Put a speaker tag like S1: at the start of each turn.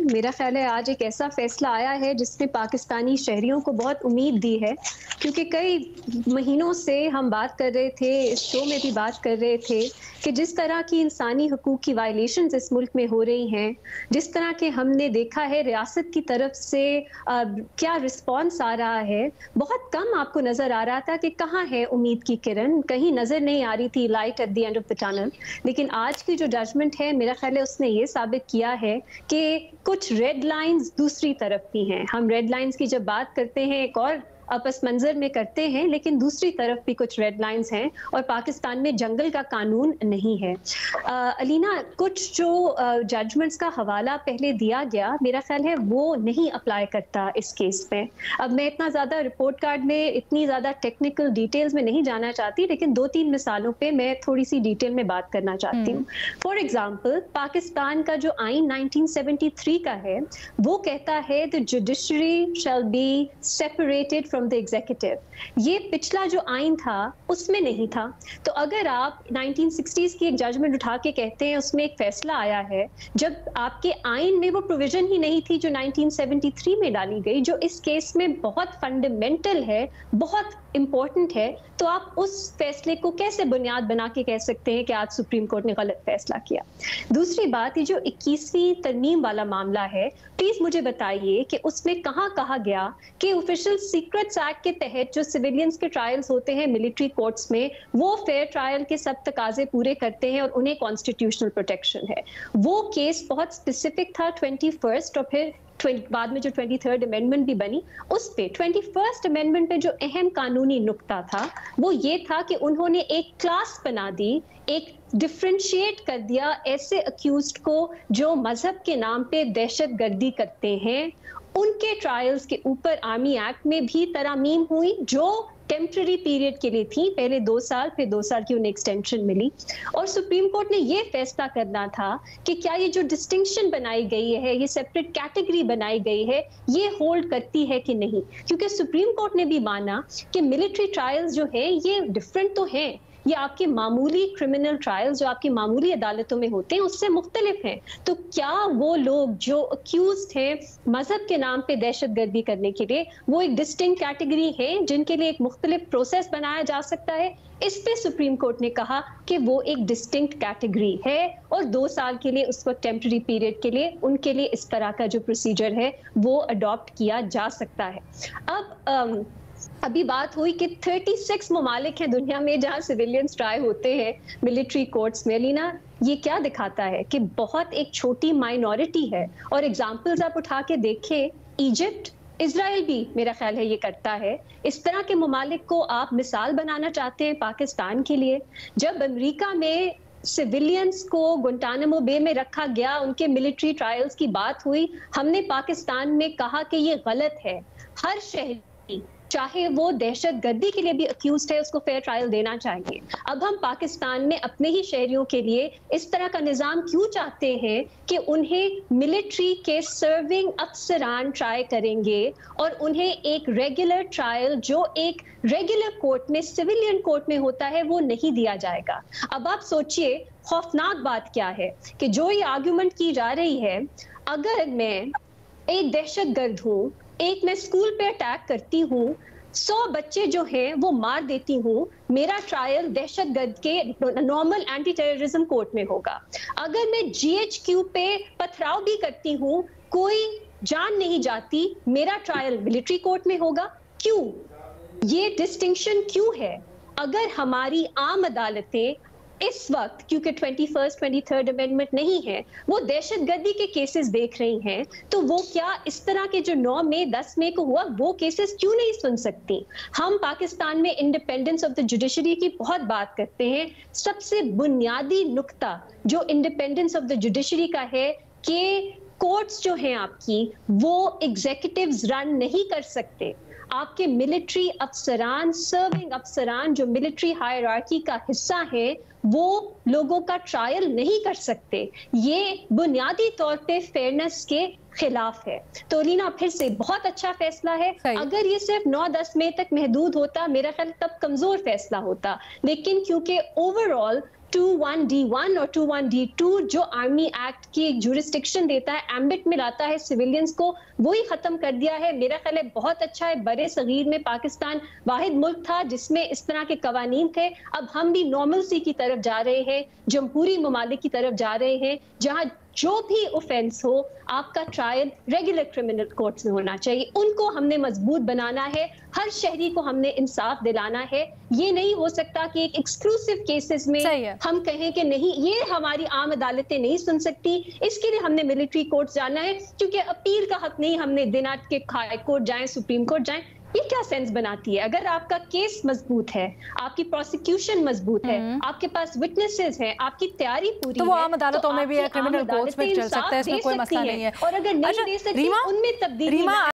S1: मेरा ख्याल है आज एक ऐसा फैसला आया है जिसने पाकिस्तानी शहरियों को बहुत उम्मीद दी है, क्योंकि कई महीनों से हम बात कर रहे थे, इस शो में भी बात कर रहे थे कि जिस तरह की इंसानी हकूक की वायलेशंस इस मुल्क में हो रही हैं, जिस तरह के हमने देखा है रियासत की तरफ से क्या रिस्पॉन्स आ रहा है, बहुत कम आपको नजर आ रहा था कि कहाँ है उम्मीद की किरण, कहीं नजर नहीं आ रही थी light at the end of the tunnel. लेकिन आज की जो जजमेंट है, मेरा ख्याल है उसने ये साबित किया है कि कुछ रेड लाइंस दूसरी तरफ भी हैं। हम रेड लाइंस की जब बात करते हैं एक और आपस मंजर में करते हैं, लेकिन दूसरी तरफ भी कुछ रेड लाइंस हैं और पाकिस्तान में जंगल का कानून नहीं है। अलीना, कुछ जो जजमेंट्स का हवाला पहले दिया गया, मेरा ख्याल है वो नहीं अप्लाई करता इस केस में। अब मैं इतना ज़्यादा रिपोर्ट कार्ड में इतनी ज़्यादा टेक्निकल डिटेल्स में नहीं जाना चाहती, लेकिन 2-3 मिसालों पे मैं थोड़ी सी डिटेल में बात करना चाहती हूँ। फॉर एग्जाम्पल, पाकिस्तान का जो आइन 1973 का है, वो कहता है the judiciary shall be separated from the executive. ये पिछला जो आइन था उसमें नहीं था। तो अगर आप 1960s की एक जजमेंट उठा के कहते हैं उसमें एक फैसला आया है, जब आपके आइन में वो प्रोविजन ही नहीं थी जो 1973 में डाली गई, जो इस केस में बहुत फंडामेंटल है, बहुत इंपॉर्टेंट है, तो आप उस फैसले को कैसे बुनियाद बना के कह सकते हैं कि आज सुप्रीम कोर्ट ने गलत फैसला किया। दूसरी बात, ये जो 21वीं तरमीम वाला मामला है, प्लीज मुझे बताइए कि उसमें कहाँ कहा गया कि ऑफिशियल सीक्रेट्स एक्ट के तहत जो सिविलियंस के ट्रायल्स होते हैं मिलिट्री कोर्ट्स में, वो फेयर ट्रायल के सब तकाजे पूरे करते हैं और उन्हें कॉन्स्टिट्यूशनल प्रोटेक्शन है। वो केस बहुत स्पेसिफिक था 21st, और फिर बाद में जो 23rd अमेंडमेंट भी बनी, उस पे 21st अमेंडमेंट पे जो अहम कानूनी नुक्ता था वो ये था कि उन्होंने एक क्लास बना दी, एक डिफ्रेंशिएट कर दिया ऐसे अक्यूज्ड को जो मजहब के नाम पे दहशतगर्दी करते हैं। उनके ट्रायल्स के ऊपर आर्मी एक्ट में भी तरामीम हुई जो टेम्पररी पीरियड के लिए थी, पहले 2 साल, फिर 2 साल की उन्हें एक्सटेंशन मिली। और सुप्रीम कोर्ट ने ये फैसला करना था कि क्या ये जो डिस्टिंक्शन बनाई गई है, ये सेपरेट कैटेगरी बनाई गई है, ये होल्ड करती है कि नहीं। क्योंकि सुप्रीम कोर्ट ने भी माना कि मिलिट्री ट्रायल्स जो है ये डिफरेंट तो हैं, ये आपके मामूली क्रिमिनल ट्रायल्स जो आपकी मामूली अदालतों में होते हैं उससे मुख्तलिफ हैं। तो क्या वो लोग जो अक्यूज्ड हैं मजहब के नाम पे दहशतगर्दी करने के लिए, वो एक डिस्टिंक्ट कैटेगरी है जिनके लिए एक मुख्तलिफ प्रोसेस बनाया जा सकता है? इस पे सुप्रीम कोर्ट ने कहा कि वो एक डिस्टिंक्ट कैटेगरी है और 2 साल के लिए उसको टेम्पररी पीरियड के लिए उनके लिए इस तरह का जो प्रोसीजर है वो अडॉप्ट किया जा सकता है। अब अभी बात हुई कि 36 ममालिक हैं दुनिया में जहां सिविलियंस ट्राई होते हैं मिलिट्री कोर्ट्स में। लीना, ये क्या दिखाता है कि बहुत एक छोटी माइनॉरिटी है। और एग्जाम्पल्स आप उठा के देखें, इजिप्ट, इजराइल भी मेरा ख्याल है ये करता है। इस तरह के ममालिक को आप मिसाल बनाना चाहते हैं पाकिस्तान के लिए? जब अमेरिका में सिविलियंस को गुंटानामो बे में रखा गया, उनके मिलिट्री ट्रायल्स की बात हुई, हमने पाकिस्तान में कहा कि ये गलत है। हर शहरी, चाहे वो दहशतगर्दी के लिए भी अक्यूज्ड है, उसको फेयर ट्रायल देना चाहिए। अब हम पाकिस्तान में अपने ही शहरियों के लिए इस तरह का निज़ाम क्यों चाहते हैं कि उन्हें मिलिट्री के सर्विंग अफसरान ट्राई करेंगे और उन्हें एक रेगुलर ट्रायल जो एक रेगुलर कोर्ट में, सिविलियन कोर्ट में होता है, वो नहीं दिया जाएगा। अब आप सोचिए खौफनाक बात क्या है कि जो ये आर्ग्यूमेंट की जा रही है, अगर मैं एक दहशतगर्द हूँ, एक मैं स्कूल पे अटैक करती हूँ, 100 बच्चे जो हैं वो मार देती हूँ, मेरा ट्रायल दहशतगर्द के नॉर्मल एंटी टेररिज्म कोर्ट में होगा। अगर मैं GHQ पे पथराव भी करती हूँ, कोई जान नहीं जाती, मेरा ट्रायल मिलिट्री कोर्ट में होगा। क्यों? ये डिस्टिंक्शन क्यों है? अगर हमारी आम अदालतें इस वक्त, क्योंकि 21st 23rd अमेंडमेंट नहीं है, वो दहशतगर्दी के केसेस देख रही हैं, तो वो क्या इस तरह के जो 9 मई 10 मई को हुआ वो केसेस क्यों नहीं सुन सकती? हम पाकिस्तान में इंडिपेंडेंस ऑफ द जुडिशरी की बहुत बात करते हैं। सबसे बुनियादी नुक्ता जो इंडिपेंडेंस ऑफ द जुडिशरी का है कि कोर्ट्स जो हैं आपकी, वो एग्जीक्यूटिव्स रन नहीं कर सकते। आपके मिलिट्री अफसरान, सर्विंग अफसरान जो मिलिट्री हायरार्की का हिस्सा है, वो लोगों का ट्रायल नहीं कर सकते। ये बुनियादी तौर पे फेयरनेस के खिलाफ है। तो लीना, फिर से बहुत अच्छा फैसला है। अगर ये सिर्फ 9-10 मई तक महदूद होता, मेरा ख्याल तब कमजोर फैसला होता, लेकिन क्योंकि ओवरऑल 21D1 और 21D2 जो आर्मी एक्ट की एक जुरिस्डिक्शन देता है, एम्बिट में लाता है सिविलियंस को, वही खत्म कर दिया है। मेरा ख्याल है बहुत अच्छा है। बड़े सगीर में पाकिस्तान वाहिद मुल्क था जिसमें इस तरह के कवानीन थे। अब हम भी नॉर्मलसी की तरफ जा रहे हैं, जमहूरी ममालिक की तरफ जा रहे हैं, जहां जो भी ऑफेंस हो आपका ट्रायल रेगुलर क्रिमिनल कोर्ट्स में होना चाहिए। उनको हमने मजबूत बनाना है, हर शहरी को हमने इंसाफ दिलाना है। ये नहीं हो सकता कि एक एक्सक्लूसिव केसेस में हम कहें कि नहीं, ये हमारी आम अदालतें नहीं सुन सकती, इसके लिए हमने मिलिट्री कोर्ट जाना है, क्योंकि अपील का हक नहीं हमने देना कि हाई कोर्ट जाएं, सुप्रीम कोर्ट जाएं। ये क्या सेंस बनाती है? अगर आपका केस मजबूत है, आपकी प्रोसिक्यूशन मजबूत है, आपके पास विटनेसेस हैं, आपकी तैयारी पूरी
S2: तो वो आम अदालतों में भी है, क्रिमिनल कोर्ट्स में चल सकता है, इसमें कोई मसला नहीं है।
S1: और अगर नहीं दे सकती, उनमें तब्दीली